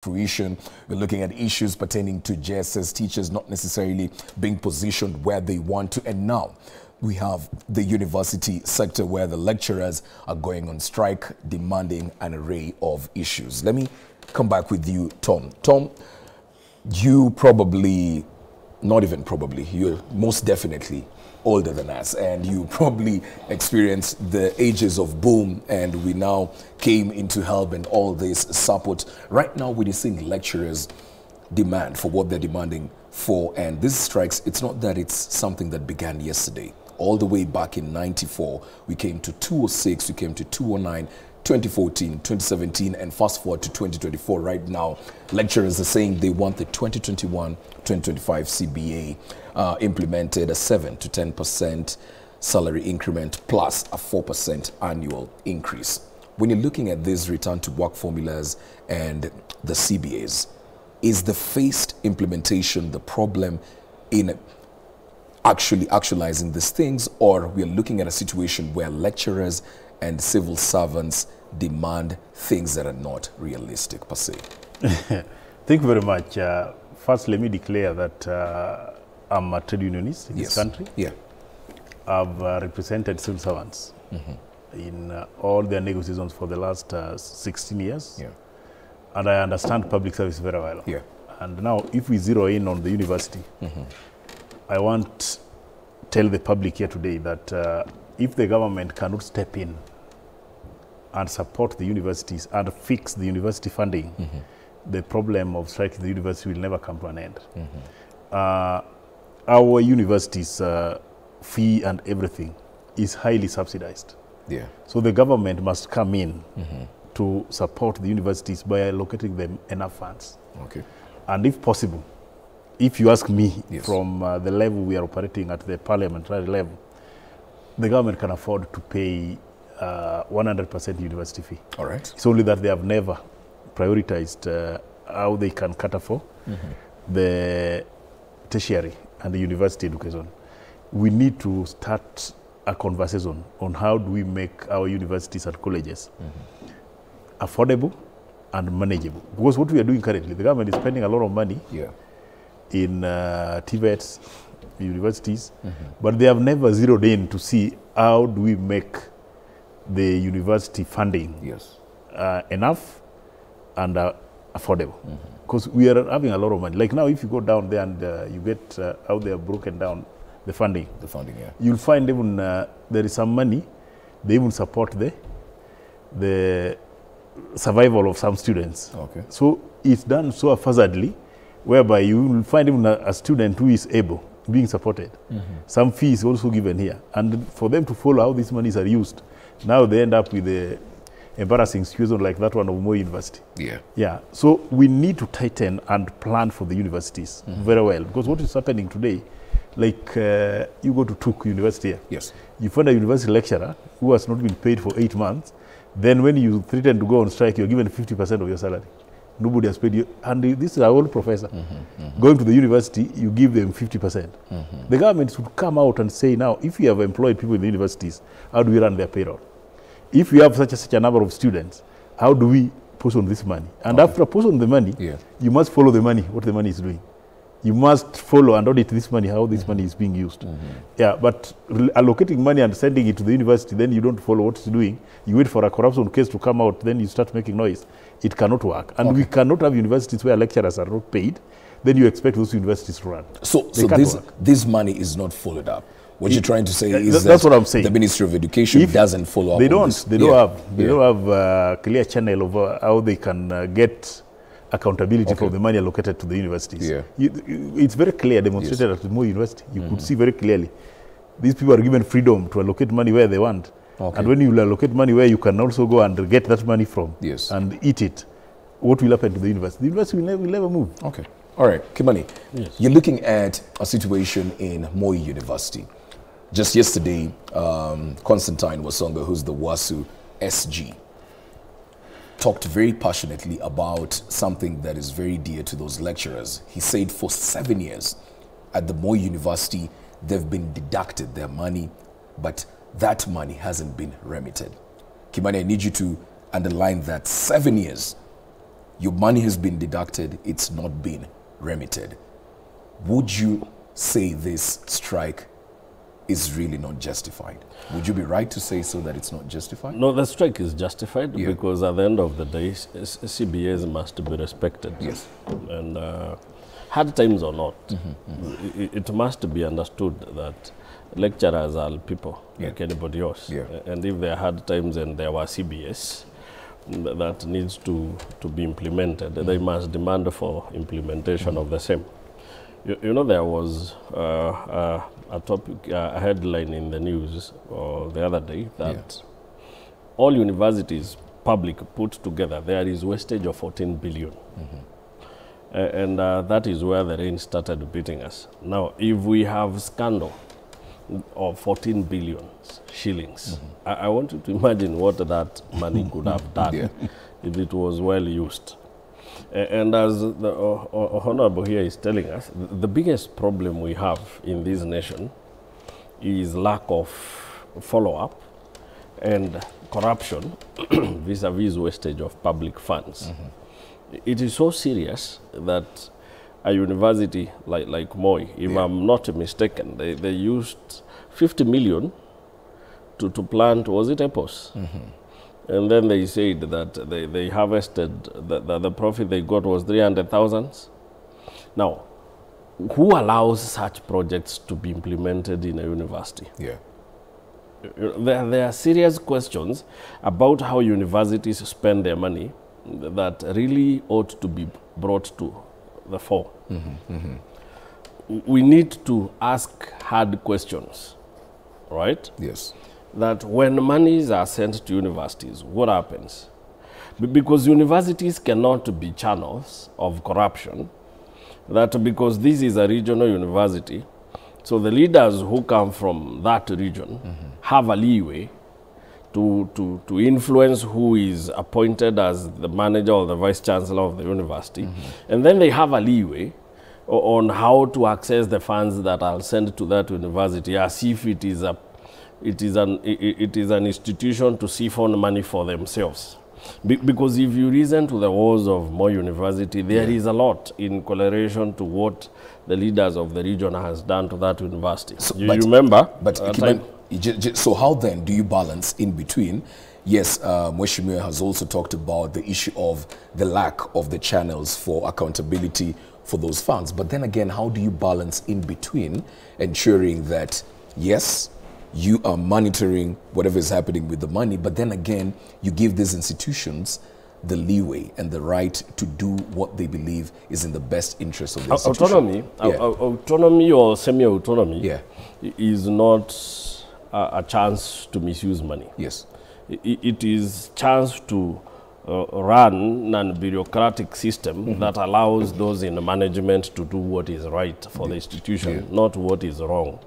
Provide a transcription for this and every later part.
fruition. We're looking at issues pertaining to JSS teachers not necessarily being positioned where they want to. And now we have the university sector where the lecturers are going on strike, demanding an array of issues. Let me come back with you, Tom. Tom, you probably, not even probably, you're most definitely older than us, and you probably experienced the ages of boom, and we now came into help and all this support. Right now, we're seeing lecturers demand for what they're demanding for, and these strikes, it's not that it's something that began yesterday. All the way back in '94, we came to 206, we came to 209, 2014, 2017, and fast forward to 2024. Right now, lecturers are saying they want the 2021-2025 CBA implemented, a 7 to 10% salary increment plus a 4% annual increase. When you're looking at these return to work formulas and the CBAs, is the phased implementation the problem in actualizing these things, or we're looking at a situation where lecturers and civil servants demand things that are not realistic per se? Thank you very much. First, let me declare that I'm a trade unionist in this country. Yeah. I've represented civil servants in all their negotiations for the last 16 years. Yeah. And I understand public service very well. Yeah. And now, if we zero in on the university, I want to tell the public here today that if the government cannot step in and support the universities and fix the university funding, the problem of striking the university will never come to an end. Our universities' fee and everything is highly subsidized. Yeah. So the government must come in to support the universities by allocating them enough funds. Okay. And if possible, if you ask me, from the level we are operating at the parliamentary level, the government can afford to pay 100% university fee. All right. It's only that they have never prioritized how they can cater for the tertiary and the university education. We need to start a conversation on how do we make our universities and colleges affordable and manageable. Because what we are doing currently, the government is spending a lot of money in TVETs, universities, but they have never zeroed in to see how do we make the university funding enough and affordable. Because we are having a lot of money. Like now, if you go down there and you get how they have broken down the funding. The funding, yeah. You'll find even there is some money, they even support the survival of some students. Okay. So it's done so haphazardly, whereby you will find even a student who is able, being supported. Some fee is also given here. And for them to follow how these monies are used, now they end up with the embarrassing situation like that one of Moi University. Yeah. Yeah. So we need to tighten and plan for the universities very well. Because what is happening today, like you go to Tuk University here. Yes. You find a university lecturer who has not been paid for 8 months. Then when you threaten to go on strike, you're given 50% of your salary. Nobody has paid you. And this is our old professor. Going to the university, you give them 50%. The government should come out and say, now, if you have employed people in the universities, how do we run their payroll? If we have such a number of students, how do we portion this money? And after portion the money, you must follow the money, what the money is doing. You must follow and audit this money, how this money is being used. Yeah, but allocating money and sending it to the university, then you don't follow what it's doing. You wait for a corruption case to come out, then you start making noise. It cannot work. And we cannot have universities where lecturers are not paid. Then you expect those universities to run. So this money is not followed up. What you're trying to say is that's what I'm saying. The Ministry of Education doesn't follow up. They don't. They don't have a clear channel of how they can get accountability for the money allocated to the universities. Yeah. It's very clear, demonstrated at the Moi University. You could see very clearly. These people are given freedom to allocate money where they want. And when you allocate money where you can also go and get that money from and eat it, what will happen to the university? The university will never move. Okay. All right, Kimani, you're looking at a situation in Moi University. Just yesterday, Constantine Wasonga, who's the WASU SG, talked very passionately about something that is very dear to those lecturers. He said for 7 years at the Moi University, they've been deducted their money, but that money hasn't been remitted. Kimani, I need you to underline that 7 years your money has been deducted, it's not been remitted. Would you say this strike is really not justified? Would you be right to say so, that it's not justified? No, the strike is justified because at the end of the day, CBAs must be respected. Yes. And hard times or not, it must be understood that lecturers are people like anybody else. And if there are hard times and there were CBAs that needs to be implemented, they must demand for implementation of the same. You know, there was a topic, a headline in the news the other day that all universities, public, put together, there is wastage of 14 billion. And that is where the rain started beating us. Now, if we have scandal of 14 billion shillings, I want you to imagine what that money could have done if it was well used. And as the Honorable here is telling us, the biggest problem we have in this nation is lack of follow-up and corruption vis-a-vis wastage of public funds. It is so serious that a university like Moi, if I'm not mistaken, they used 50 million to plant, was it apples? And then they said that they harvested, the profit they got was 300,000. Now, who allows such projects to be implemented in a university? There are serious questions about how universities spend their money that really ought to be brought to the fore. We need to ask hard questions, right? Yes. That when monies are sent to universities, what happens? Because universities cannot be channels of corruption, that because this is a regional university, so the leaders who come from that region have a leeway to influence who is appointed as the manager or the vice chancellor of the university. And then they have a leeway on how to access the funds that are sent to that university, as if it is an institution to siphon money for themselves. Because if you listen to the walls of Moi University, there is a lot in correlation to what the leaders of the region has done to that university. So, you remember? So how then do you balance in between? Yes, Mheshimiwa has also talked about the issue of the lack of the channels for accountability for those funds. But then again, how do you balance in between ensuring that, yes, you are monitoring whatever is happening with the money, but then again, you give these institutions the leeway and the right to do what they believe is in the best interest of the institution? Autonomy or semi-autonomy is not a chance to misuse money. Yes. It is chance to run a bureaucratic system that allows those in management to do what is right for the institution, not what is wrong.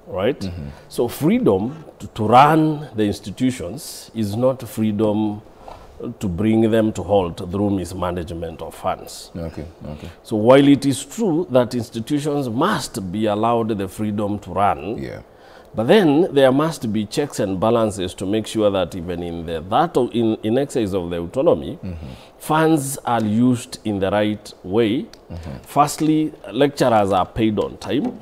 Right? So freedom to run the institutions is not freedom to bring them to halt through mismanagement of funds. So while it is true that institutions must be allowed the freedom to run, but then there must be checks and balances to make sure that even in excess of the autonomy, funds are used in the right way. Firstly, lecturers are paid on time.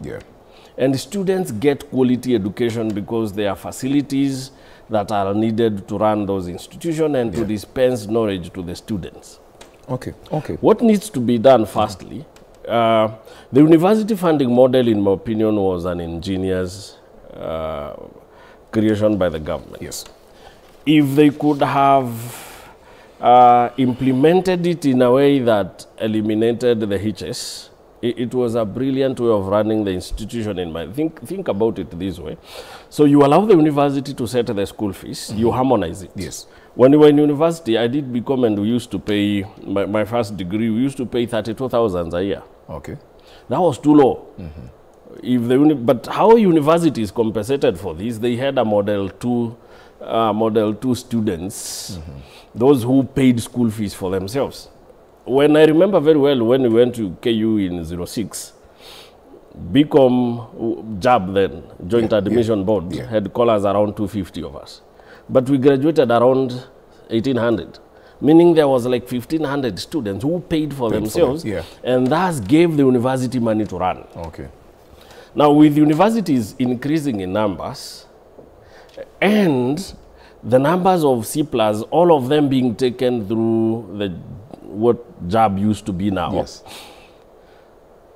And students get quality education because there are facilities that are needed to run those institutions and to dispense knowledge to the students. What needs to be done firstly, the university funding model, in my opinion, was an ingenious creation by the government. If they could have implemented it in a way that eliminated the hitches, it was a brilliant way of running the institution in mind. Think about it this way. So you allow the university to set the school fees, you harmonize it. When we were in university, I did become, and we used to pay, my first degree, we used to pay 32,000 a year. That was too low. But how universities compensated for this, they had a Model 2 students, those who paid school fees for themselves. When I remember very well, when we went to KU in 06, BCom JAB then, Joint Admission Board, had called us around 250 of us. But we graduated around 1,800. meaning there was like 1,500 students who paid for themselves, and thus gave the university money to run. Okay. Now, with universities increasing in numbers, and the numbers of C+, all of them being taken through what JAB used to be now,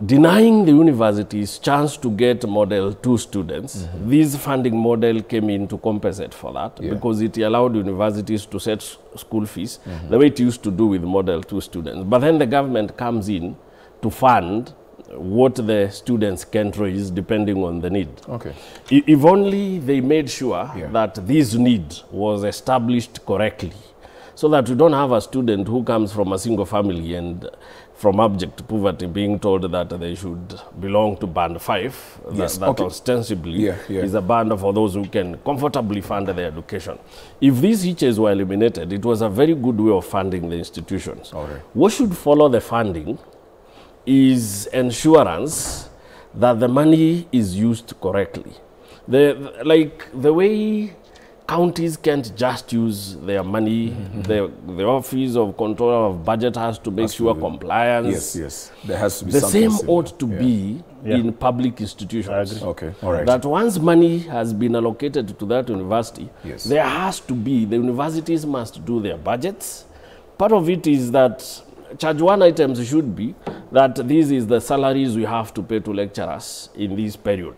denying the universities chance to get Model 2 students, this funding model came in to compensate for that, because it allowed universities to set school fees the way it used to do with Model 2 students. But then the government comes in to fund what the students can raise depending on the need. Okay. If only they made sure that this need was established correctly, so that we don't have a student who comes from a single family and from abject poverty being told that they should belong to band 5, that ostensibly is a band for those who can comfortably fund their education. If these hitches were eliminated, it was a very good way of funding the institutions. What should follow the funding is insurance that the money is used correctly. Like the way counties can't just use their money, the Office of Controller of Budget has to make sure compliance. There has to be the something same similar. ought to be in public institutions. Okay, all right. That once money has been allocated to that university, there has to be, the universities must do their budgets. Part of it is that charge one items should be that this is the salaries we have to pay to lecturers in this period.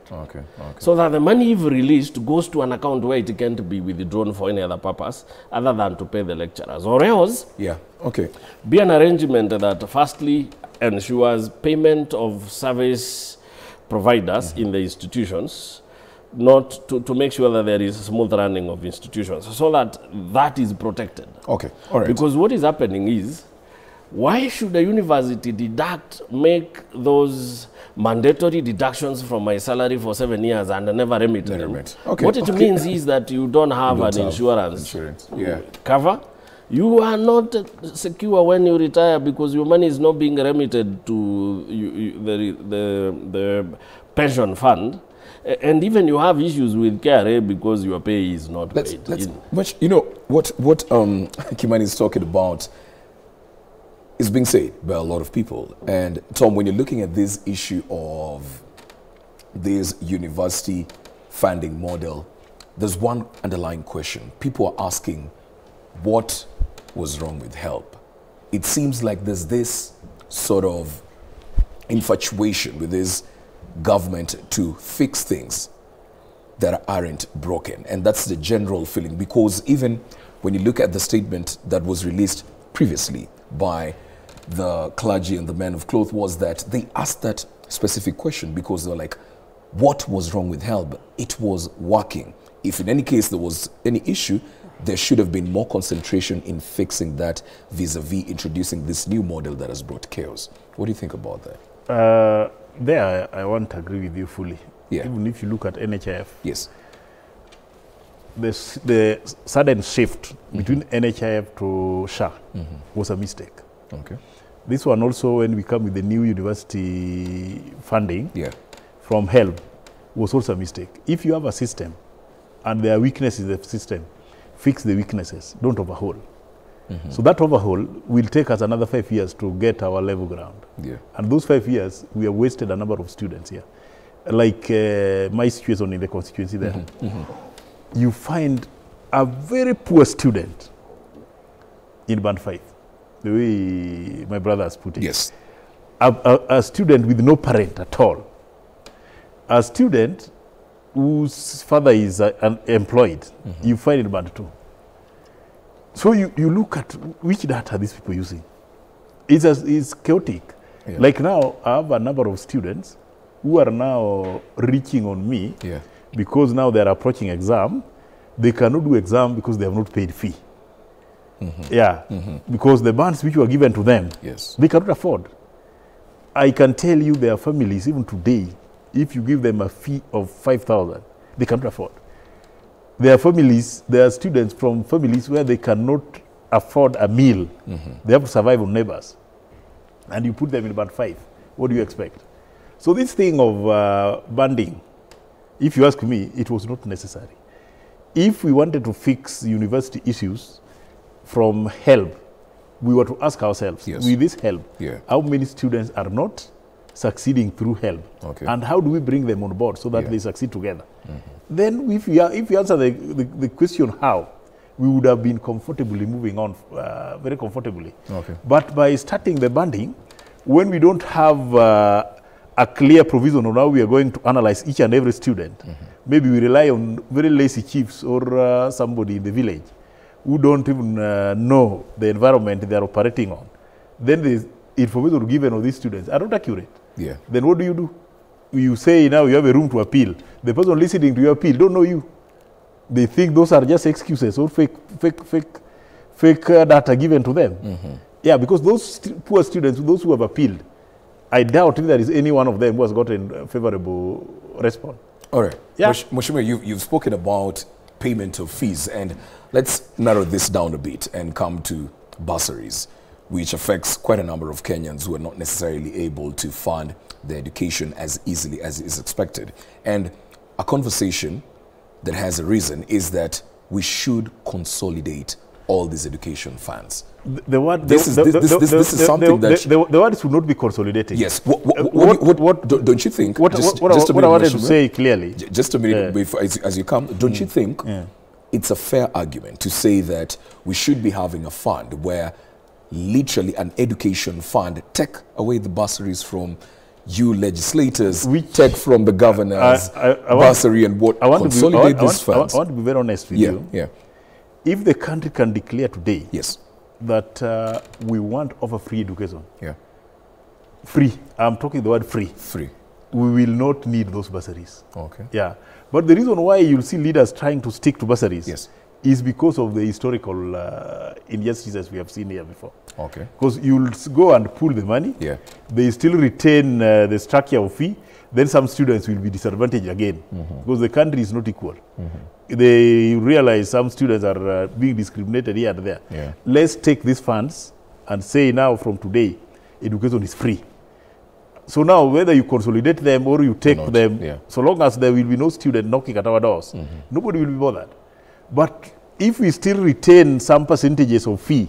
So that the money, if released, goes to an account where it can't be withdrawn for any other purpose other than to pay the lecturers. Or else, be an arrangement that firstly ensures payment of service providers in the institutions, not to make sure that there is smooth running of institutions, so that that is protected. Okay, all right. Because what is happening is, why should a university make those mandatory deductions from my salary for 7 years and never remit them? What it means is that you don't have an insurance cover. You are not secure when you retire because your money is not being remitted to the pension fund. And even you have issues with KRA because your pay is not paid. You know, what Kimani is talking about is being said by a lot of people. And Tom, when you're looking at this issue of this university funding model, there's one underlying question. People are asking, what was wrong with HELP? It seems like there's this sort of infatuation with this government to fix things that aren't broken. And that's the general feeling, because even when you look at the statement that was released previously by the clergy and the men of cloth, was that they asked that specific question because they were like, what was wrong with HELP? It was working. If in any case there was any issue, there should have been more concentration in fixing that vis-a-vis introducing this new model that has brought chaos. What do you think about that? There, I won't agree with you fully. Even if you look at NHIF, the sudden shift between NHIF to SHA was a mistake. This one also, when we come with the new university funding from HELP, was also a mistake. If you have a system and there are weaknesses in the system, fix the weaknesses, don't overhaul. So that overhaul will take us another 5 years to get our level ground. And those 5 years, we have wasted a number of students here. Like my situation in the constituency there, you find a very poor student in band 5, the way my brother has put it. A student with no parent at all. A student whose father is employed, you find in band 2. So you look at which data these people are using. It's chaotic. Like now, I have a number of students who are now reaching on me because now they're approaching exam. They cannot do exam because they have not paid fee. Because the bonds which were given to them, they cannot afford. I can tell you their families, even today, if you give them a fee of 5,000, they cannot afford. There are families, there are students from families where they cannot afford a meal. They have to survive on neighbors. And you put them in band 5. What do you expect? So this thing of banding, if you ask me, it was not necessary. If we wanted to fix university issues from HELP we were to ask ourselves, with this help, how many students are not succeeding through help? Okay. And how do we bring them on board so that they succeed together? Then if you answer the question how, we would have been comfortably moving on, very comfortably. Okay. But by starting the banding, when we don't have a clear provision on how we are going to analyze each and every student, maybe we rely on very lazy chiefs or somebody in the village who don't even know the environment they are operating on. Then the information given of these students are not accurate. Yeah. Then what do? You say now you have a room to appeal. The person listening to your appeal don't know you. They think those are just excuses or fake data given to them. Yeah, because those poor students, those who have appealed, I doubt if there is any one of them who has gotten a favorable response. All right. Yeah. Mheshimiwa, you've spoken about payment of fees, and let's narrow this down a bit and come to bursaries, which affects quite a number of Kenyans who are not necessarily able to fund their education as easily as is expected. And a conversation that has arisen is that we should consolidate all these education funds. This is something that the word should not be consolidating. Yes. What don't you think? What I wanted to say clearly. Just a minute before, as you come, don't you think it's a fair argument to say that we should be having a fund where literally an education fund take away the bursaries from you legislators, take from the governors bursary and what consolidate these funds? I want to be very honest with you. Yeah. If the country can declare today that we want offer free education, free, I'm talking the word free, we will not need those bursaries. Okay. Yeah. But the reason why you'll see leaders trying to stick to bursaries is because of the historical injustices we have seen here before. Okay. Because you'll go and pull the money, they still retain the structure of fee, then some students will be disadvantaged again because the country is not equal. They realize some students are being discriminated here and there. Yeah. Let's take these funds and say now from today, education is free. So now whether you consolidate them or you take them, so long as there will be no student knocking at our doors, nobody will be bothered. But if we still retain some percentages of fee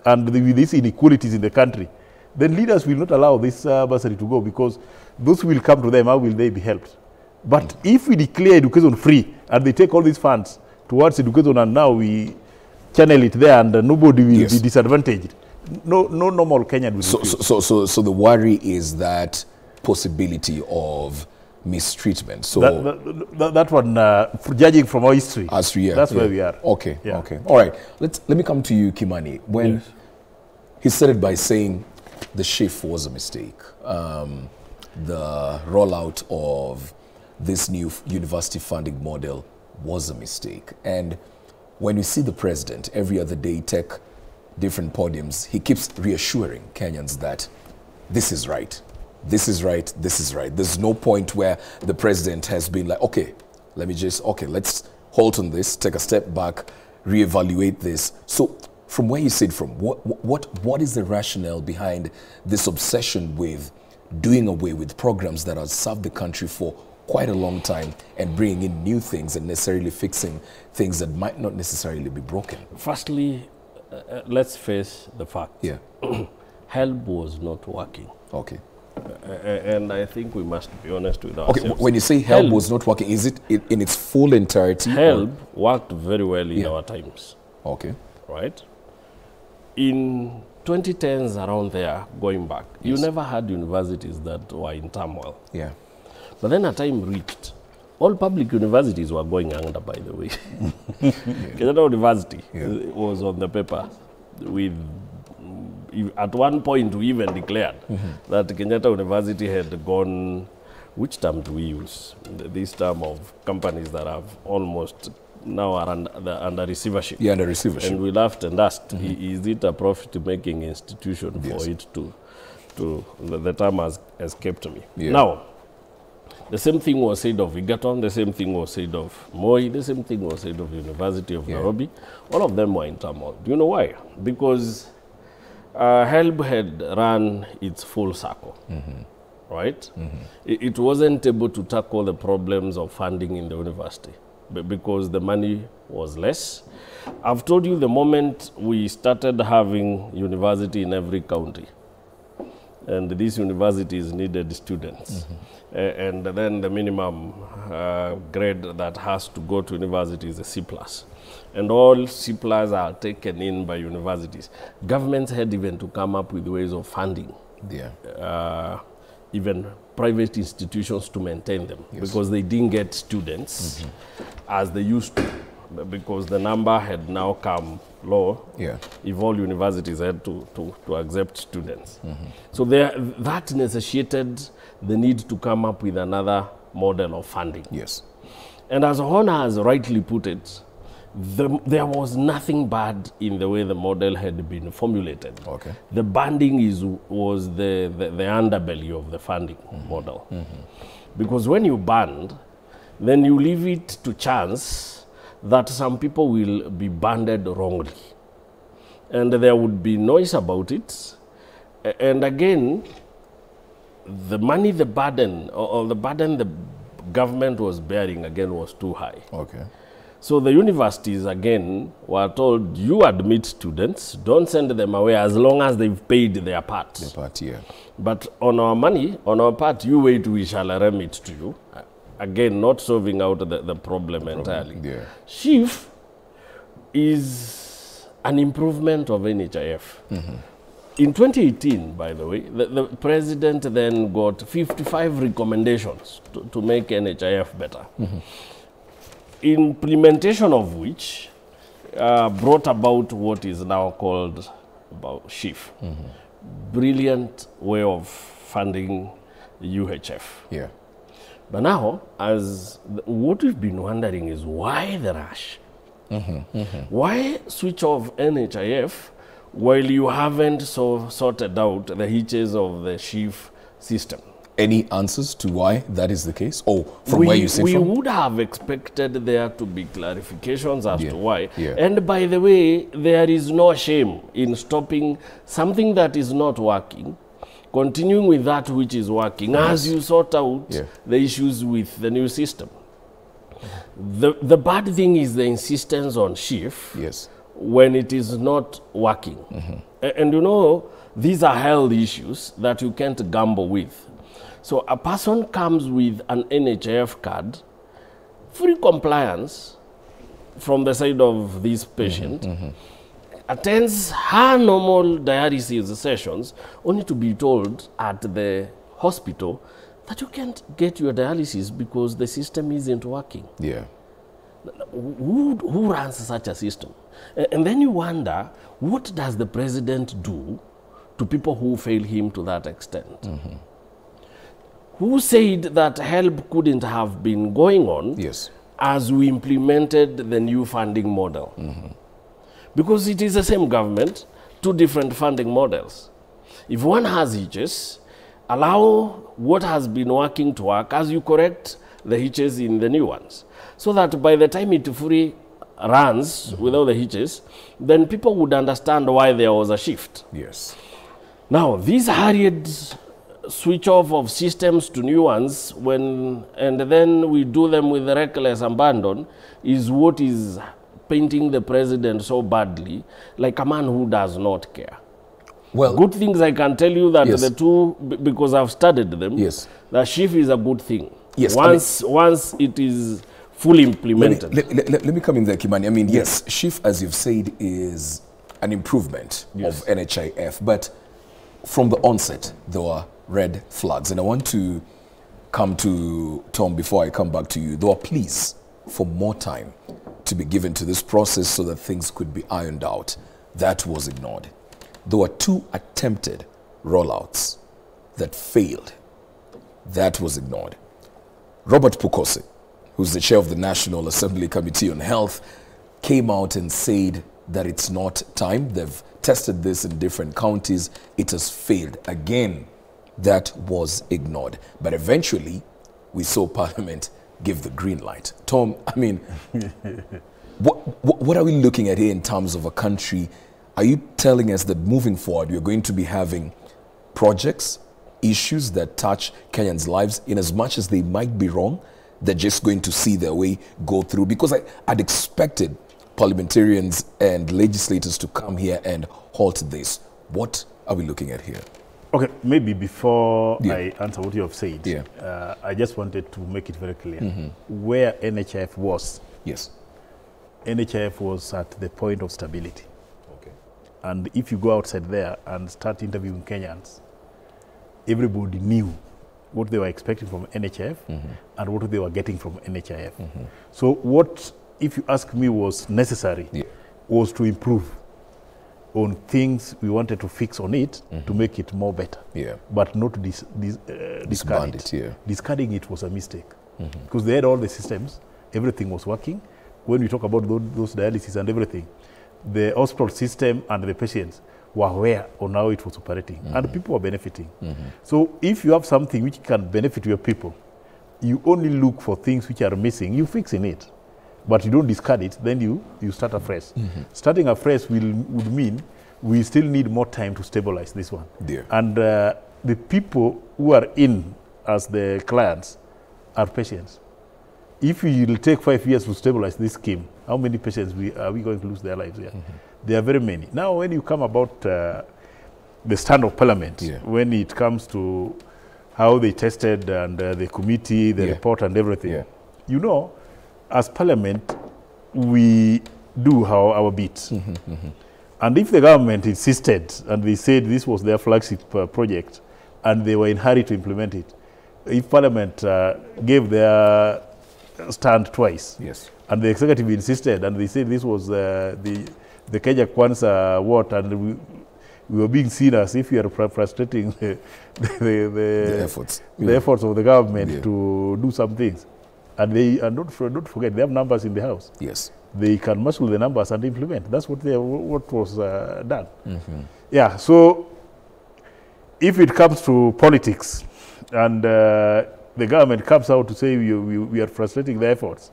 and with these inequalities in the country, then leaders will not allow this bursary to go because those who will come to them, how will they be helped? But if we declare education free and they take all these funds towards education and now we channel it there and nobody will be disadvantaged, no normal Kenyan will So the worry is that possibility of mistreatment. So that one, judging from our history, that's where we are. Okay, okay. All right. Let me come to you, Kimani. When he started by saying the shift was a mistake, the rollout of this new university funding model was a mistake. And when we see the president every other day take different podiums, he keeps reassuring Kenyans that this is right. This is right, this is right. There's no point where the president has been like, okay, let's halt on this, take a step back, reevaluate this. So from where you sit from, what is the rationale behind this obsession with doing away with programs that have served the country for quite a long time and bringing in new things and necessarily fixing things that might not necessarily be broken? Firstly, let's face the fact. Yeah. Help was not working. Okay. And I think we must be honest with ourselves. Okay, when you say help was not working, is it in its full entirety? Help worked very well in our times. Okay. Right? In 2010s, around there, going back, you never had universities that were in turmoil. Yeah. But then a time reached, all public universities were going under, by the way. Kenyatta University was on the paper with, at one point we even declared that Kenyatta University had gone, which term do we use? This term of companies that have almost now are under receivership. Yeah, under receivership. And we laughed and asked, is it a profit-making institution for it to the term has escaped me. Yeah. Now, the same thing was said of Egerton, the same thing was said of Moi, the same thing was said of University of Nairobi. All of them were in turmoil. Do you know why? Because HELB had run its full circle, right? It wasn't able to tackle the problems of funding in the university. because the money was less. I've told you the moment we started having university in every county, and these universities needed students. And then the minimum grade that has to go to university is a C+. And all C+ are taken in by universities. Governments had even to come up with ways of funding even private institutions to maintain them, because they didn't get students as they used to, because the number had now come low. If all universities had to accept students. So that necessitated the need to come up with another model of funding. And as Hona has rightly put it, there was nothing bad in the way the model had been formulated. The banding was the underbelly of the funding model. Because when you band, then you leave it to chance that some people will be banded wrongly. And there would be noise about it. And again, the money, the burden, or the burden the government was bearing again was too high. So the universities again were told, you admit students, don't send them away as long as they've paid their part. But on our money, on our part, you wait, we shall remit to you. Again, not solving out the problem entirely. SHIF is an improvement of NHIF. In 2018, by the way, the president then got 55 recommendations to make NHIF better. Implementation of which brought about what is now called SHIF. Brilliant way of funding UHF. But now, what we've been wondering is why the rush? Why switch off NHIF while you haven't sorted out the hitches of the SHIF system? Any answers to why that is the case? Or from where you sit from? We would have expected there to be clarifications as to why. And by the way, there is no shame in stopping something that is not working, continuing with that which is working as you sort out the issues with the new system. The bad thing is the insistence on SHIF when it is not working. And you know, these are health issues that you can't gamble with. So a person comes with an NHIF card, free compliance from the side of this patient, attends her normal dialysis sessions, only to be told at the hospital that you can't get your dialysis because the system isn't working. Who runs such a system? And then you wonder, what does the president do to people who fail him to that extent? Who said that help couldn't have been going on as we implemented the new funding model? Because it is the same government, two different funding models. If one has hitches, allow what has been working to work as you correct the hitches in the new ones. So that by the time it fully runs without the hitches, then people would understand why there was a shift. Now, these hurried switch off of systems to new ones, and then we do them with reckless abandon, is what is painting the president so badly, like a man who does not care. Well, good things, I can tell you that the two, because I've studied them, the SHIF is a good thing. Once it is fully implemented. Let me come in there, Kimani. I mean, yes, SHIF, as you've said, is an improvement of NHIF, but from the onset, there were red flags. And I want to come to Tom before I come back to you. There were pleas for more time to be given to this process so that things could be ironed out. That was ignored. There were 2 attempted rollouts that failed. That was ignored. Robert Pukose, who's the chair of the National Assembly Committee on Health, came out and said that it's not time. They've tested this in different counties. It has failed. Again, that was ignored. But eventually, we saw Parliament give the green light. Tom, I mean, what are we looking at here in terms of a country? Are you telling us that moving forward, we're going to be having projects, issues that touch Kenyans' lives, in as much as they might be wrong, they're just going to see their way go through? Because I'd expected parliamentarians and legislators to come here and halt this. What are we looking at here? Okay, maybe before I answer what you have said, I just wanted to make it very clear where NHIF was. Yes. NHIF was at the point of stability. Okay. And if you go outside there and start interviewing Kenyans, everybody knew what they were expecting from NHIF and what they were getting from NHIF. So what, if you ask me, was necessary was to improve on things we wanted to fix on it to make it more better, but not discard it. Discarding it was a mistake because they had all the systems, everything was working. When we talk about those dialysis and everything, the hospital system and the patients were aware on how it was operating and people were benefiting. So if you have something which can benefit your people, you only look for things which are missing, you fix in it. But you don't discard it, then you start afresh. Starting afresh would mean we still need more time to stabilize this one. And the people who are in as the clients are patients. If we will take 5 years to stabilize this scheme, how many patients are we going to lose their lives here? There are very many. Now, when you come about the stand of parliament, when it comes to how they tested and the committee, the report and everything, you know, as parliament, we do our bit. And if the government insisted and they said this was their flagship project and they were in a hurry to implement it, if parliament gave their stand twice, and the executive insisted and they said this was the Kenya Kwanza what, and we were being seen as if we are frustrating the efforts of the government to do some things. And don't forget, they have numbers in the house. They can muscle the numbers and implement. That's what was done. Yeah, so if it comes to politics and the government comes out to say we are frustrating the efforts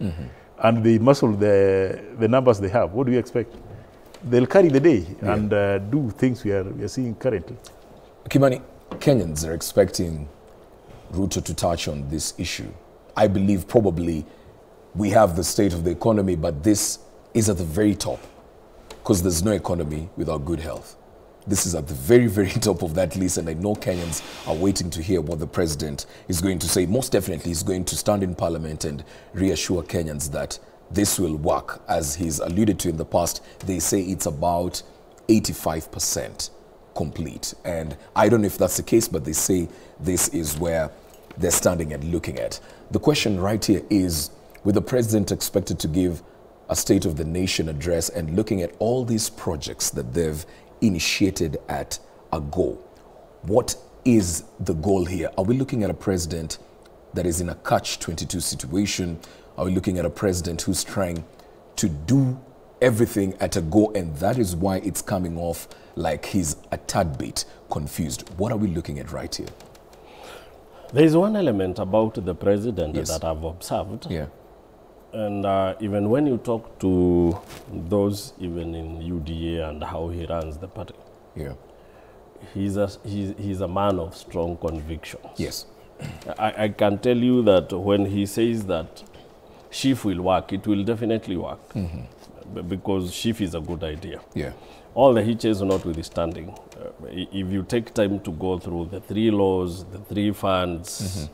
and they muscle the numbers they have, what do you expect? They'll carry the day and do things we are seeing currently. Kimani, Kenyans are expecting Ruto to touch on this issue. I believe probably we have the state of the economy, but this is at the very top because there's no economy without good health. This is at the very, very top of that list, and I know Kenyans are waiting to hear what the president is going to say. Most definitely, he's going to stand in parliament and reassure Kenyans that this will work. As he's alluded to in the past, they say it's about 85% complete. And I don't know if that's the case, but they say this is where they're standing and looking at. The question right here is, with the president expected to give a State of the Nation address and looking at all these projects that they've initiated at a go, what is the goal here? Are we looking at a president that is in a catch-22 situation? Are we looking at a president who's trying to do everything at a go, and that is why it's coming off like he's a tad bit confused? What are we looking at right here? There is one element about the president that I've observed. And even when you talk to those even in UDA and how he runs the party, he's a man of strong convictions. I can tell you that when he says that SHIF will work, it will definitely work because SHIF is a good idea. All the hitches notwithstanding, if you take time to go through the 3 laws, the 3 funds,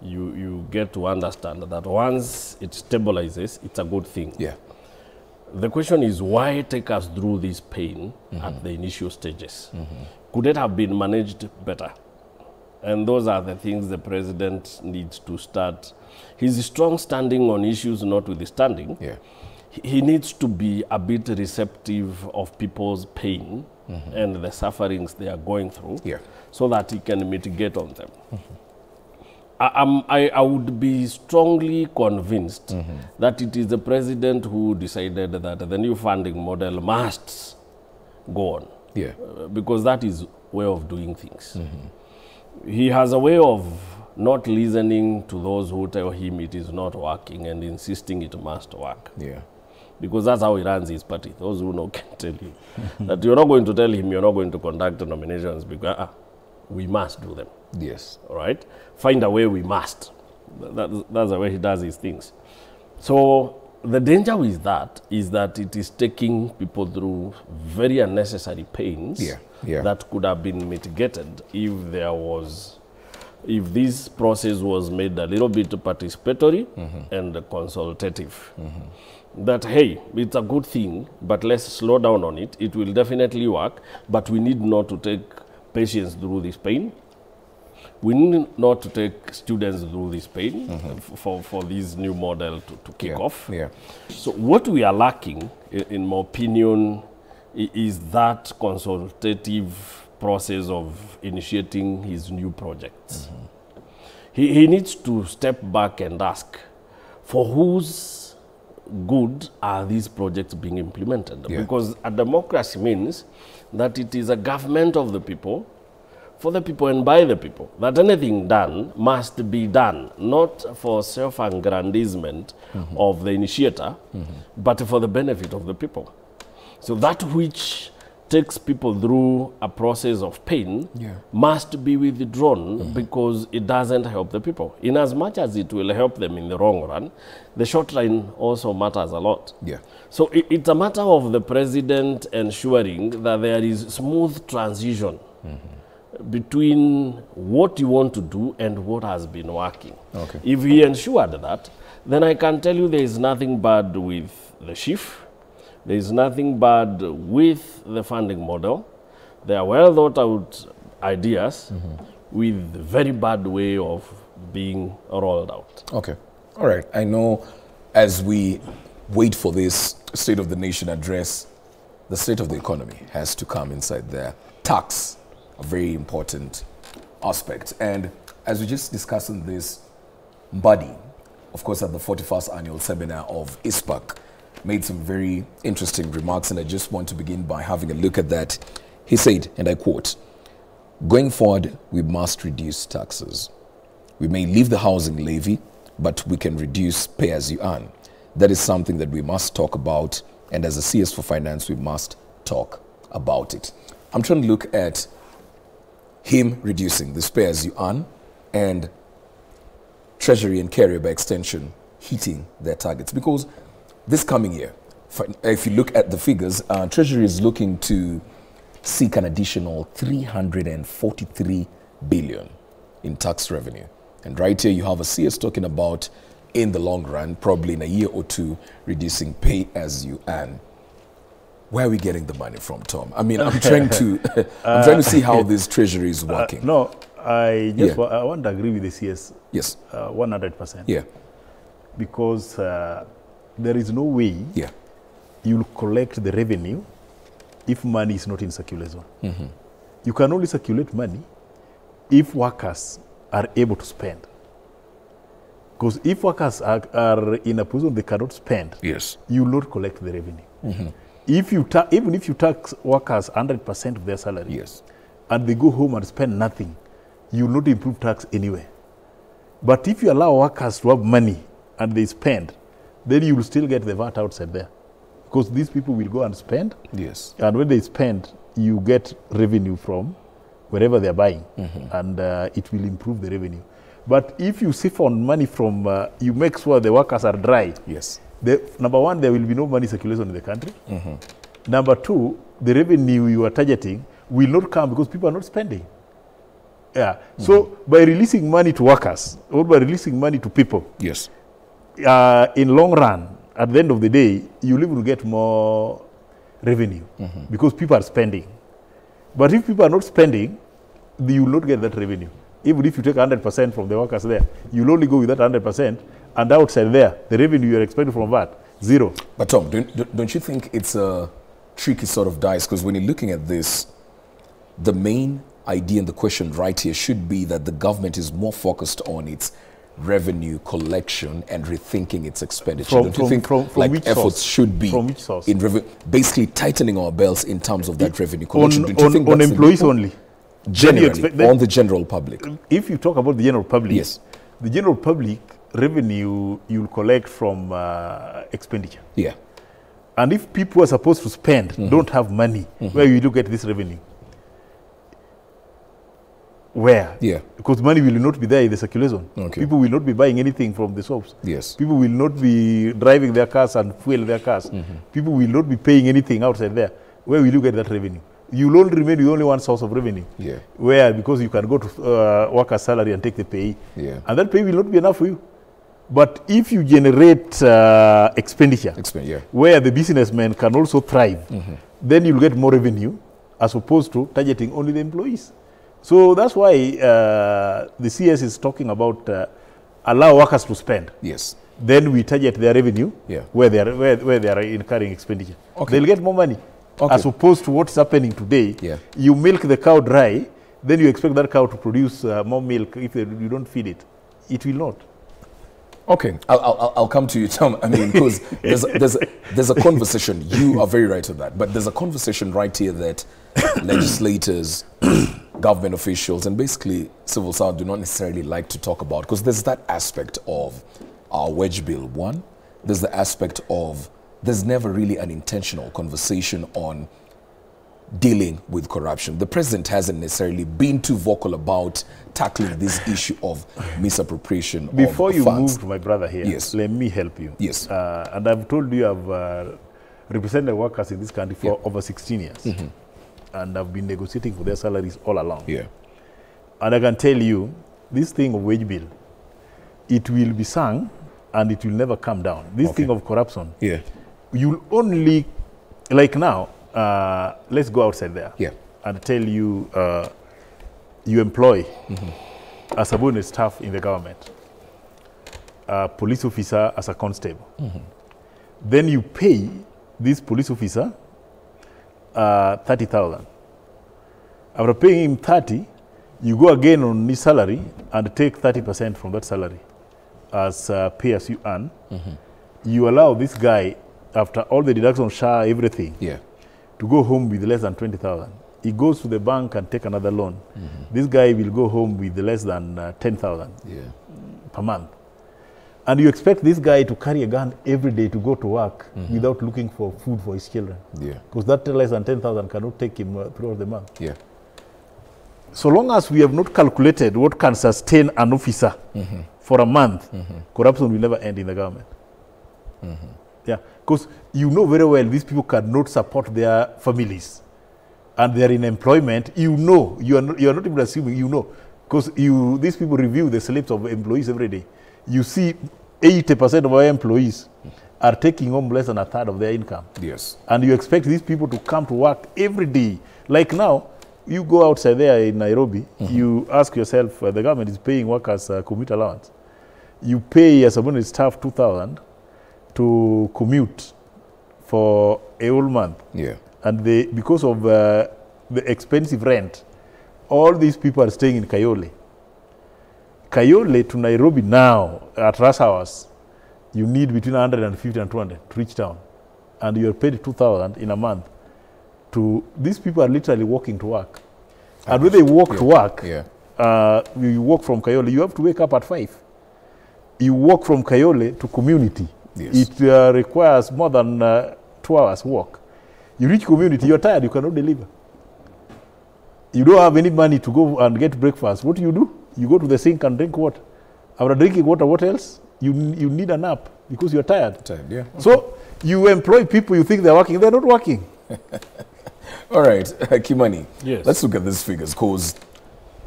you get to understand that once it stabilizes, it's a good thing. The question is, why take us through this pain at the initial stages? Could it have been managed better? And those are the things the president needs to start. His strong standing on issues notwithstanding, he needs to be a bit receptive of people's pain and the sufferings they are going through so that he can mitigate on them. I would be strongly convinced that it is the president who decided that the new funding model must go on. Because that is way of doing things. He has a way of not listening to those who tell him it is not working and insisting it must work. Because that's how he runs his party. Those who know can tell you that you're not going to tell him you're not going to conduct nominations because we must do them. All right? Find a way we must. That's the way he does his things. So the danger with that is that it is taking people through very unnecessary pains that could have been mitigated if this process was made a little bit participatory and consultative. That, hey, it's a good thing, but let's slow down on it. It will definitely work, but we need not to take patients through this pain. We need not to take students through this pain for this new model to kick off. So what we are lacking, in my opinion, is that consultative process of initiating his new projects. He needs to step back and ask, for whose good are these projects being implemented? Because a democracy means that it is a government of the people, for the people and by the people, that anything done must be done, not for self-aggrandizement of the initiator, but for the benefit of the people. So that which takes people through a process of pain must be withdrawn because it doesn't help the people. In as much as it will help them in the long run, the short run also matters a lot. So it's a matter of the president ensuring that there is smooth transition between what you want to do and what has been working. If he ensured that, then I can tell you there is nothing bad with the chief. There is nothing bad with the funding model. They are well thought out ideas with a very bad way of being rolled out. All right. I know as we wait for this State of the Nation address, the state of the economy has to come inside there. Tax, a very important aspect. And as we just discussed in this, Mbadi, of course, at the 41st annual seminar of ISPAC, made some very interesting remarks, and I just want to begin by having a look at that. He said, and I quote, "Going forward, we must reduce taxes. We may leave the housing levy, but we can reduce pay as you earn. That is something that we must talk about, and as a CS for Finance, we must talk about it." I'm trying to look at him reducing this pay as you earn and Treasury and Carrier by extension hitting their targets, because this coming year, if you look at the figures, Treasury is looking to seek an additional 343 billion in tax revenue. And right here you have a CS talking about, in the long run, probably in a year or two, reducing pay as you earn. Where are we getting the money from, Tom? I mean, I'm trying to see how this Treasury is working. No, I want to agree with the CS. 100%. Because there is no way you'll collect the revenue if money is not in circulation. You can only circulate money if workers are able to spend. Because if workers are in a position they cannot spend, you will not collect the revenue. Even if you tax workers 100% of their salary, and they go home and spend nothing, you will not improve tax anywhere. But if you allow workers to have money and they spend, then you will still get the VAT outside there. Because these people will go and spend. And when they spend, you get revenue from wherever they're buying. And it will improve the revenue. But if you siphon money from, you make sure the workers are dry. Number one, there will be no money circulation in the country. Number two, the revenue you are targeting will not come because people are not spending. So by releasing money to workers or by releasing money to people, in long run, at the end of the day, you will get more revenue because people are spending. But if people are not spending, you will not get that revenue. Even if you take 100% from the workers there, you will only go with that 100%, and outside there, the revenue you are expecting from that, zero. But Tom, don't you think it's a tricky sort of dice? Because when you're looking at this, the main idea and the question right here should be that the government is more focused on its revenue collection and rethinking its expenditure. Don't you think like efforts should be in basically tightening our belts in terms of that revenue collection? Don't you think on employees only? Generally, on the general public. If you talk about the general public, the general public revenue you'll collect from expenditure. And if people are supposed to spend don't have money, where will you get this revenue? Where? Yeah. Because money will not be there in the circulation. Okay. People will not be buying anything from the shops. Yes. People will not be driving their cars and fuel their cars. People will not be paying anything outside there. Where will you get that revenue? You will only remain with only one source of revenue. Yeah. Where? Because you can go to worker's salary and take the pay. Yeah. And that pay will not be enough for you. But if you generate expenditure, where the businessmen can also thrive, then you'll get more revenue as opposed to targeting only the employees. So that's why the CS is talking about allow workers to spend. Yes. Then we target their revenue where they are incurring expenditure. Okay. They'll get more money. Okay. As opposed to what's happening today. Yeah. You milk the cow dry, then you expect that cow to produce more milk. If you don't feed it, it will not. Okay, I'll come to you, Tom. I mean, because there's a conversation. You are very right on that, but there's a conversation right here that legislators, government officials, and basically civil society do not necessarily like to talk about, because there's that aspect of our wedge bill. One, there's the aspect of there's never really an intentional conversation on dealing with corruption. The president hasn't necessarily been too vocal about tackling this issue of misappropriation Before of you funds. move, my brother, here, yes, let me help you. Yes. And I've told you I've represented workers in this country for over 16 years. And I've been negotiating for their salaries all along. Yeah. And I can tell you, this thing of wage bill, it will be sung and it will never come down. This thing of corruption, you'll only, like now, let's go outside there and tell you you employ a subordinate staff in the government, a police officer as a constable. Then you pay this police officer 30,000. After paying him 30, you go again on his salary and take 30% from that salary as pay as you earn. You allow this guy, after all the deductions, share everything, to go home with less than 20,000. He goes to the bank and take another loan. This guy will go home with less than 10,000 per month. And you expect this guy to carry a gun every day to go to work without looking for food for his children. Because that less than 10,000 cannot take him throughout the month. So long as we have not calculated what can sustain an officer for a month, corruption will never end in the government. Because you know very well these people cannot support their families. And they are in employment, you know, you are not even assuming, you know. Because these people review the slips of employees every day. You see 80% of our employees are taking home less than a third of their income. Yes. And you expect these people to come to work every day. Like now, you go outside there in Nairobi, you ask yourself, the government is paying workers commute allowance. You pay a subordinate staff 2,000 to commute for a whole month. And because of the expensive rent, all these people are staying in Kayole. Kayole to Nairobi now, at rush hours, you need between 150 and 200 to reach town. And you're paid 2,000 in a month. These people are literally walking to work. And when they walk to work, you walk from Kayole, you have to wake up at 5. You walk from Kayole to community. It requires more than 2 hours walk. You reach community, you're tired, you cannot deliver. You don't have any money to go and get breakfast. What do? You go to the sink and drink water. After drinking water, what else? You need a nap because you're tired. So you employ people, you think they're working, they're not working. All right, Kimani, let's look at these figures, because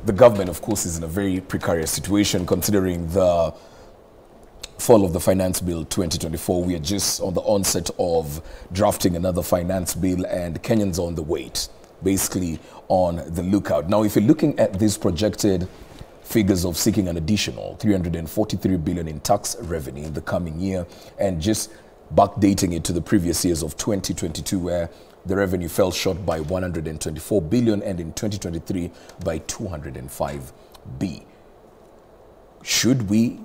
the government, of course, is in a very precarious situation considering the fall of the Finance Bill 2024. We are just on the onset of drafting another finance bill, and Kenyans are on the wait, basically on the lookout. Now, if you're looking at these projected figures of seeking an additional 343 billion in tax revenue in the coming year, and just backdating it to the previous years of 2022, where the revenue fell short by 124 billion and in 2023 by 205 B. Should we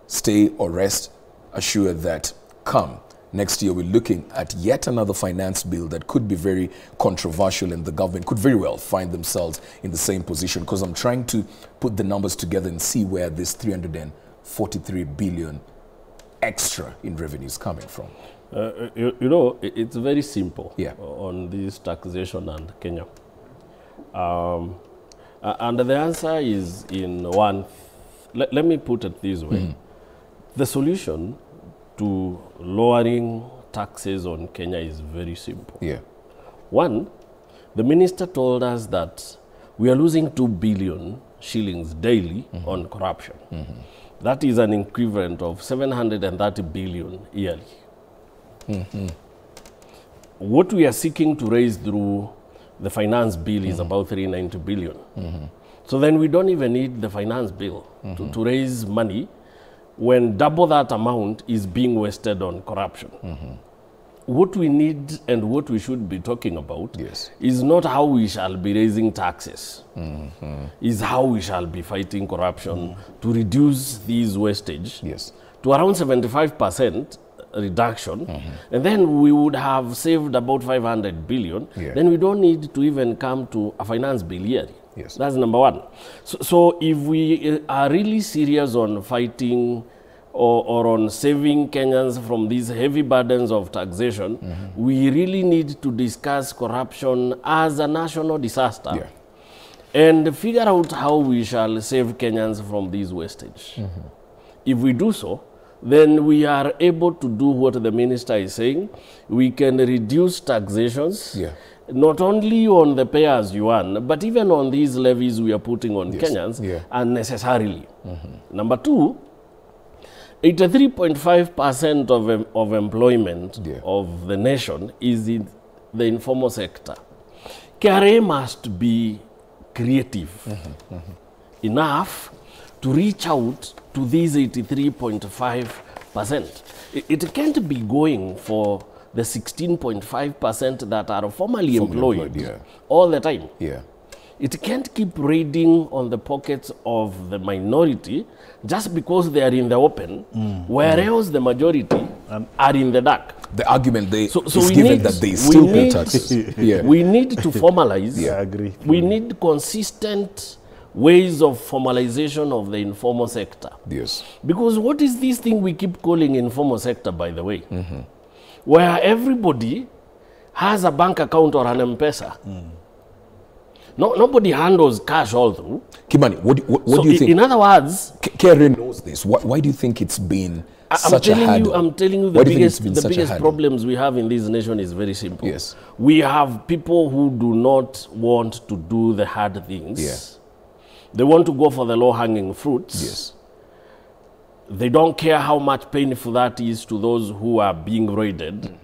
stay or rest assured that come next year we're looking at yet another finance bill that could be very controversial, and the government could very well find themselves in the same position? Because I'm trying to put the numbers together and see where this 343 billion extra in revenue is coming from. You know, it's very simple on this taxation and Kenya. And the answer is in one. Let me put it this way. The solution to lowering taxes on Kenya is very simple. Yeah. One, the minister told us that we are losing 2 billion shillings daily on corruption. That is an equivalent of 730 billion yearly. What we are seeking to raise through the finance bill is about 390 billion. So then we don't even need the finance bill to raise money when double that amount is being wasted on corruption. What we need and what we should be talking about is not how we shall be raising taxes, is how we shall be fighting corruption to reduce these wastage to around 75% reduction, and then we would have saved about 500 billion. Then we don't need to even come to a finance bill yearly. That's number one. So if we are really serious on fighting or on saving Kenyans from these heavy burdens of taxation, we really need to discuss corruption as a national disaster and figure out how we shall save Kenyans from these wastage. If we do so, then we are able to do what the minister is saying. We can reduce taxations, not only on the pay-as-you-earn, but even on these levies we are putting on Kenyans unnecessarily. Number two, 83.5% of employment of the nation is in the informal sector. KRA must be creative enough to reach out to these 83.5%. It can't be going for the 16.5% that are formally employed all the time. It can't keep raiding on the pockets of the minority just because they are in the open, whereas the majority are in the dark. The argument is given that they still pay taxes. We need to formalize. I agree. We need consistent ways of formalization of the informal sector. Because what is this thing we keep calling informal sector, by the way? Where everybody has a bank account or an M-Pesa. Nobody handles cash all through. Kimani, what do you think? In other words, KRA knows this. Why do you think it's been such a hurdle? I'm telling you, the biggest problems we have in this nation is very simple. We have people who do not want to do the hard things. They want to go for the low-hanging fruits. They don't care how much painful that is to those who are being raided.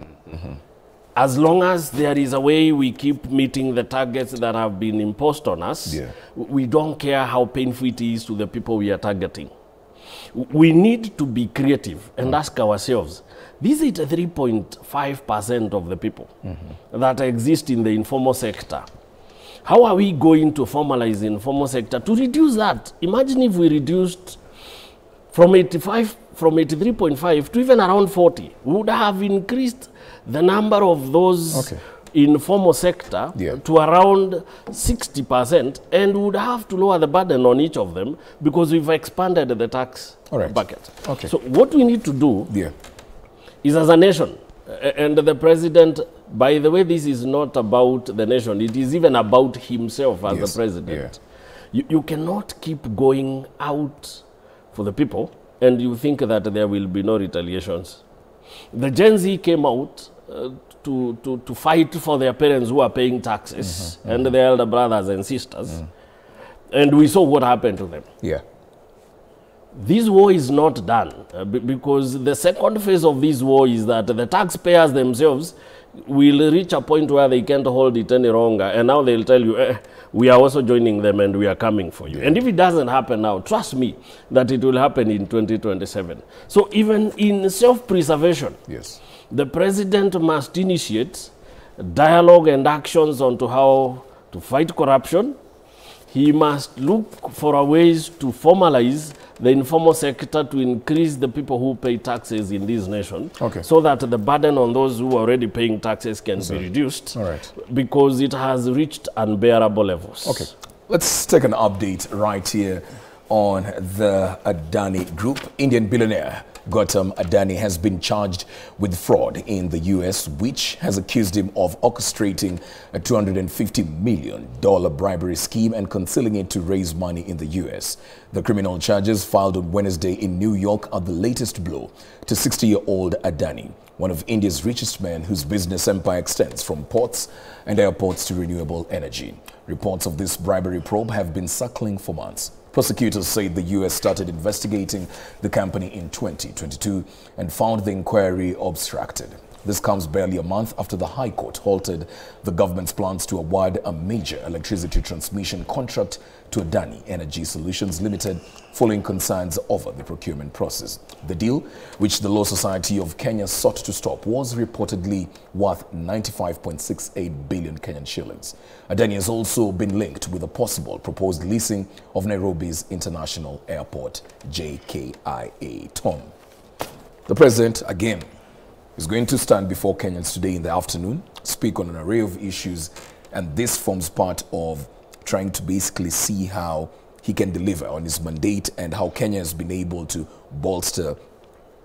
As long as there is a way we keep meeting the targets that have been imposed on us, we don't care how painful it is to the people we are targeting. We need to be creative and ask ourselves, these 83.5% of the people that exist in the informal sector, how are we going to formalize the informal sector to reduce that? Imagine if we reduced from 83.5 to even around 40. We would have increased the number of those informal sector to around 60%, and would have to lower the burden on each of them because we've expanded the tax bucket. So what we need to do is, as a nation, and the president, by the way, this is not about the nation, it is even about himself as the president. You cannot keep going out for the people and you think that there will be no retaliations. The Gen Z came out to fight for their parents who are paying taxes and their elder brothers and sisters. And we saw what happened to them. This war is not done because the second phase of this war is that the taxpayers themselves will reach a point where they can't hold it any longer, and now they'll tell you, we are also joining them and we are coming for you. And if it doesn't happen now, trust me that it will happen in 2027. So even in self-preservation, the president must initiate dialogue and actions onto how to fight corruption. He must look for ways to formalize the informal sector to increase the people who pay taxes in this nation, so that the burden on those who are already paying taxes can be reduced, because it has reached unbearable levels. Let's take an update right here on the Adani Group. Indian billionaire Gautam Adani has been charged with fraud in the U.S., which has accused him of orchestrating a $250 million bribery scheme and concealing it to raise money in the U.S. The criminal charges filed on Wednesday in New York are the latest blow to 60-year-old Adani, one of India's richest men whose business empire extends from ports and airports to renewable energy. Reports of this bribery probe have been circling for months. Prosecutors say the U.S. started investigating the company in 2022 and found the inquiry obstructed. This comes barely a month after the High Court halted the government's plans to award a major electricity transmission contract to Adani Energy Solutions Limited following concerns over the procurement process. The deal, which the Law Society of Kenya sought to stop, was reportedly worth 95.68 billion Kenyan shillings. Adani has also been linked with a possible proposed leasing of Nairobi's International Airport, JKIA. Tom, the president, again, is going to stand before Kenyans today in the afternoon, speak on an array of issues, and this forms part of trying to basically see how he can deliver on his mandate and how Kenya has been able to bolster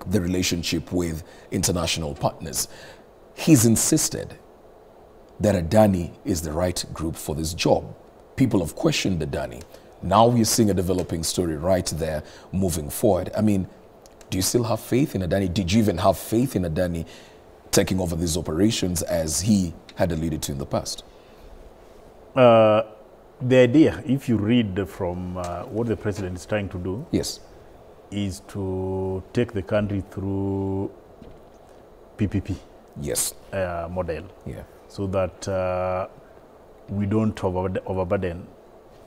the relationship with international partners. He's insisted that Adani is the right group for this job. People have questioned Adani. Now we're seeing a developing story right there moving forward. I mean, do you still have faith in Adani? Did you even have faith in Adani taking over these operations as he had alluded to in the past? The idea, if you read from what the president is trying to do, yes, is to take the country through PPP, yes, model, yeah, so that we don't overburden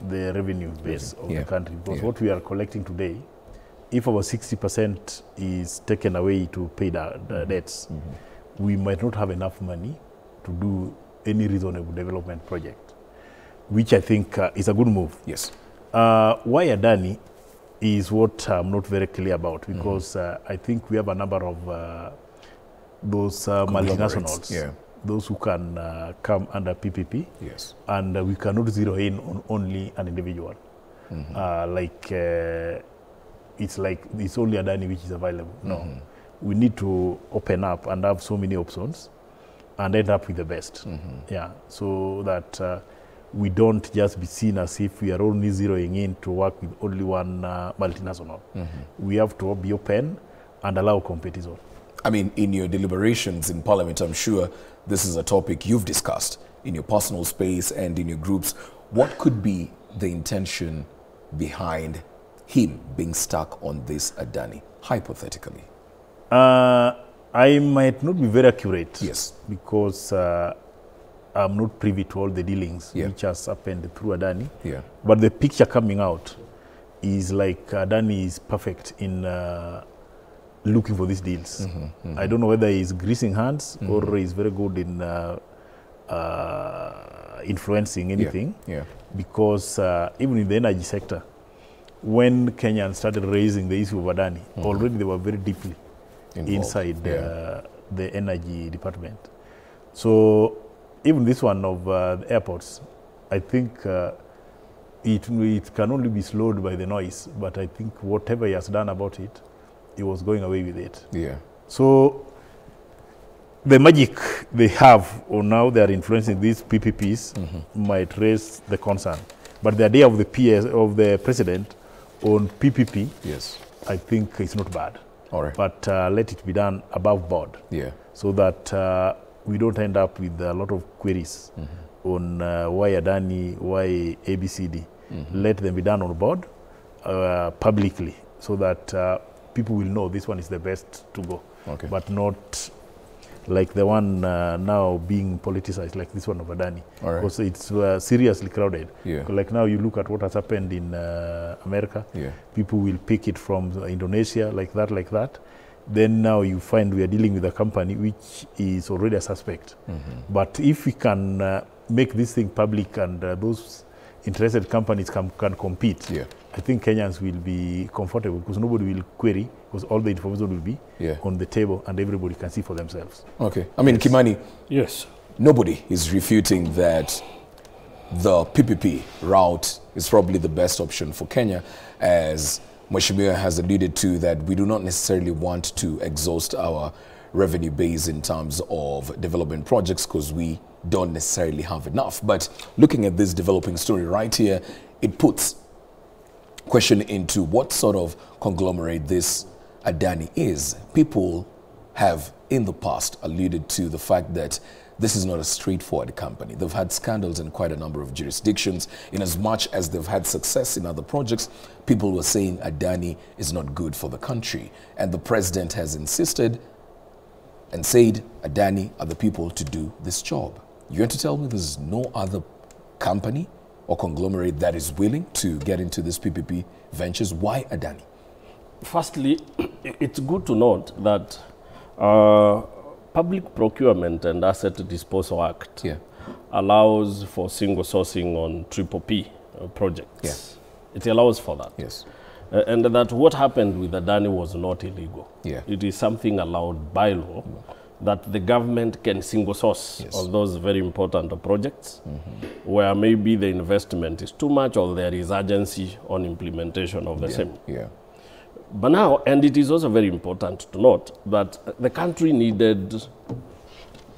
the revenue base of the country. Because what we are collecting today, if our 60% is taken away to pay the debts, we might not have enough money to do any reasonable development project, which I think is a good move. Yes. Why Adani is what I'm not very clear about, because I think we have a number of those multinationals, those who can come under PPP, yes, and we cannot zero in on only an individual. It's like it's only Adani which is available. No, we need to open up and have so many options and end up with the best. Yeah, so that we don't just be seen as if we are only zeroing in to work with only one multinational. We have to be open and allow competition. I mean, in your deliberations in Parliament, I'm sure this is a topic you've discussed in your personal space and in your groups. What could be the intention behind him being stuck on this Adani, hypothetically? I might not be very accurate. Yes. Because I'm not privy to all the dealings which has happened through Adani. Yeah. But the picture coming out is like Adani is perfect in looking for these deals. I don't know whether he's greasing hands or he's very good in influencing anything. Because even in the energy sector, when Kenyans started raising the issue of Adani, already they were very deeply involved inside the energy department. So even this one of the airports, I think it can only be slowed by the noise, but I think whatever he has done about it, he was going away with it. Yeah. So the magic they have, or now they are influencing these PPPs, might raise the concern. But the idea of the PS, of the president on PPP, yes, I think it's not bad. All right. But let it be done above board. Yeah. So that we don't end up with a lot of queries on why Adani, why ABCD. Let them be done on board publicly, so that people will know this one is the best to go. Okay. But not like the one now being politicized, like this one of Adani. All right. Because it's seriously crowded. Yeah. Like now you look at what has happened in America. Yeah. People will pick it from Indonesia, like that. Then now you find we are dealing with a company which is already a suspect. But if we can make this thing public and those interested companies can compete, I think Kenyans will be comfortable, because nobody will query, because all the information will be on the table and everybody can see for themselves. Okay. I mean, Kimani, yes, nobody is refuting that the PPP route is probably the best option for Kenya, as Mheshimiwa has alluded to, that we do not necessarily want to exhaust our revenue base in terms of development projects because we don't necessarily have enough. But looking at this developing story right here, it puts question into what sort of conglomerate this Adani is. People have in the past alluded to the fact that this is not a straightforward company. They've had scandals in quite a number of jurisdictions. In as much as they've had success in other projects, people were saying Adani is not good for the country. And the president has insisted and said Adani are the people to do this job. You want to tell me there's no other company or conglomerate that is willing to get into this PPP ventures? Why Adani? Firstly, it's good to note that Public Procurement and Asset Disposal Act allows for single sourcing on PPP projects. It allows for that. Yes. And that what happened with Adani was not illegal. It is something allowed by law that the government can single source on those very important projects where maybe the investment is too much or there is urgency on implementation of the same. But now, and it is also very important to note that the country needed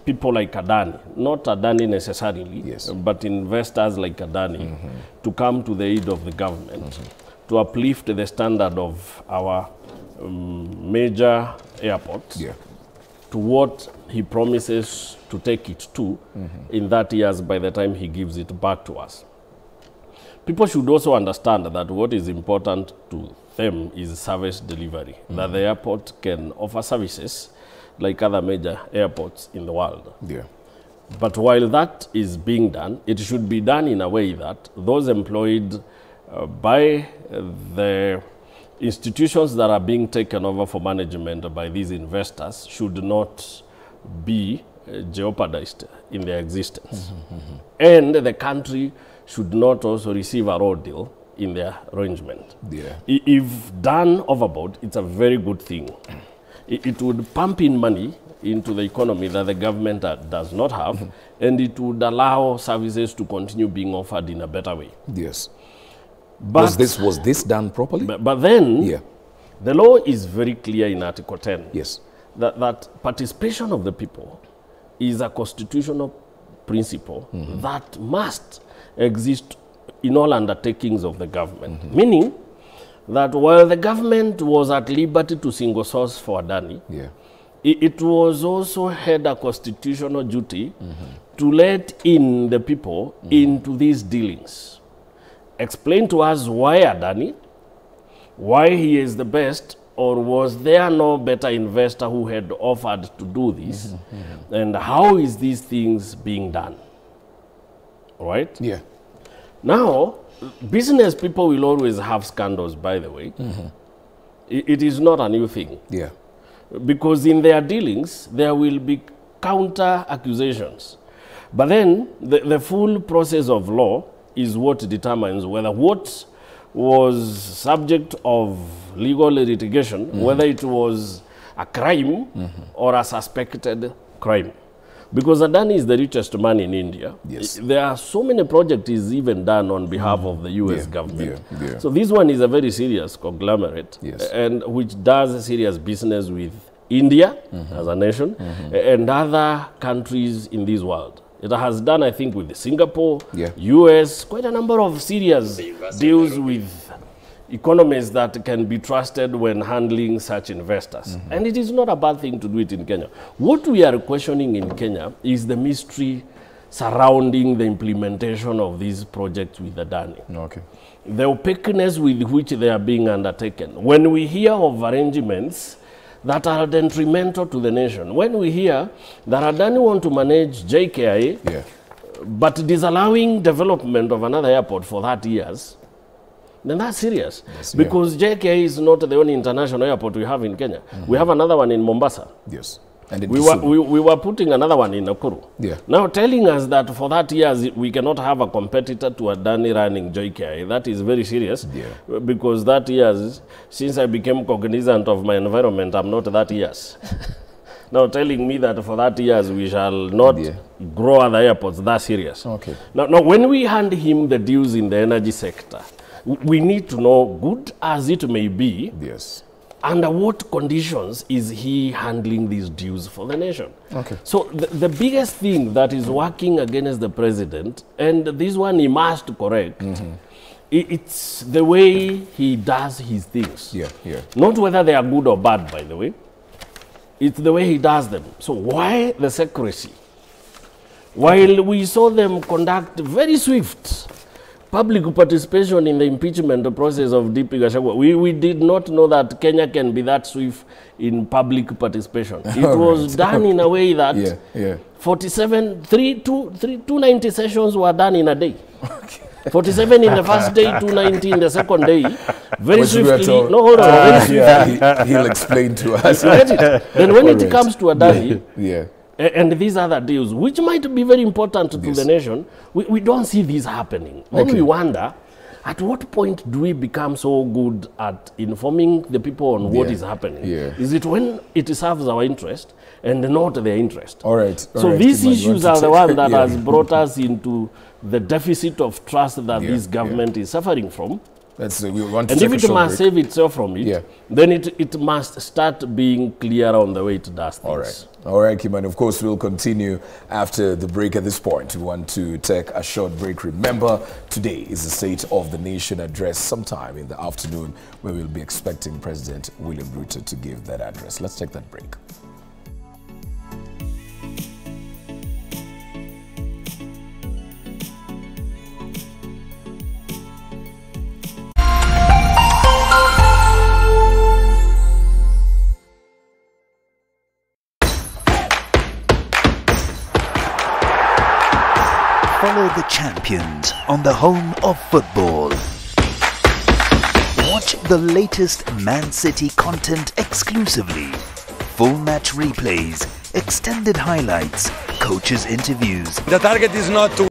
people like Adani, not Adani necessarily, but investors like Adani to come to the aid of the government to uplift the standard of our major airports to what he promises to take it to in 30 years by the time he gives it back to us. People should also understand that what is important to them is service delivery, that the airport can offer services like other major airports in the world. But while that is being done, it should be done in a way that those employed by the institutions that are being taken over for management by these investors should not be jeopardized in their existence. And the country should not also receive a raw deal in their arrangement. If done overboard, it's a very good thing. It would pump in money into the economy that the government does not have, and it would allow services to continue being offered in a better way. But was this done properly? But then, the law is very clear in Article 10 that participation of the people is a constitutional principle that must exist in all undertakings of the government. Meaning that while the government was at liberty to single source for Adani, it was also had a constitutional duty to let in the people into these dealings. Explain to us why Adani, why he is the best, or was there no better investor who had offered to do this, and how is these things being done? Right? Now, business people will always have scandals, by the way. It is not a new thing. Because in their dealings, there will be counter accusations. But then, the full process of law is what determines whether what was subject of legal litigation, whether it was a crime or a suspected crime. Because Adani is the richest man in India. There are so many projects he's even done on behalf of the US government. So this one is a very serious conglomerate, and which does serious business with India as a nation and other countries in this world. It has done, I think, with Singapore, US, quite a number of serious deals with economies that can be trusted when handling such investors. And it is not a bad thing to do it in Kenya. What we are questioning in Kenya is the mystery surrounding the implementation of these projects with Adani. The opaqueness with which they are being undertaken. When we hear of arrangements that are detrimental to the nation, when we hear that Adani want to manage JKIA, but disallowing development of another airport for 30 years, then that's serious. Because JKIA is not the only international airport we have in Kenya. We have another one in Mombasa. And we were putting another one in Nakuru. Now telling us that for 30 years we cannot have a competitor to Adani running JKIA, that is very serious. Because 30 years, since I became cognizant of my environment, I'm not that years. now telling me that for 30 years we shall not grow other airports. That's serious. Okay. Now, when we hand him the dues in the energy sector, we need to know, good as it may be, yes, under what conditions is he handling these dues for the nation? Okay. So the biggest thing that is working against the president, and this one he must correct, it's the way he does his things. Yeah. Not whether they are good or bad, by the way. It's the way he does them. So why the secrecy? While we saw them conduct very swift public participation in the impeachment process of DP Gachagua, we did not know that Kenya can be that swift in public participation. It was done in a way that 290 sessions were done in a day. 47 in the first day, 290 in the second day. Very swiftly. No, hold on. He'll explain to us. Then when it comes to Adani, and these other deals, which might be very important to the nation, we don't see these happening. Then we wonder, at what point do we become so good at informing the people on what is happening? Is it when it serves our interest and not their interest? All right. So these issues are the ones that has brought us into the deficit of trust that this government is suffering from. We want to and if it must save itself from it, then it must start being clear on the way it does things. All right, Kim, and of course we'll continue after the break. At this point, we want to take a short break. Remember, today is the State of the Nation address sometime in the afternoon, where we'll be expecting President William Ruto to give that address. Let's take that break. Follow the champions on the home of football. Watch the latest Man City content exclusively. Full match replays, extended highlights, coaches' interviews. The target is not to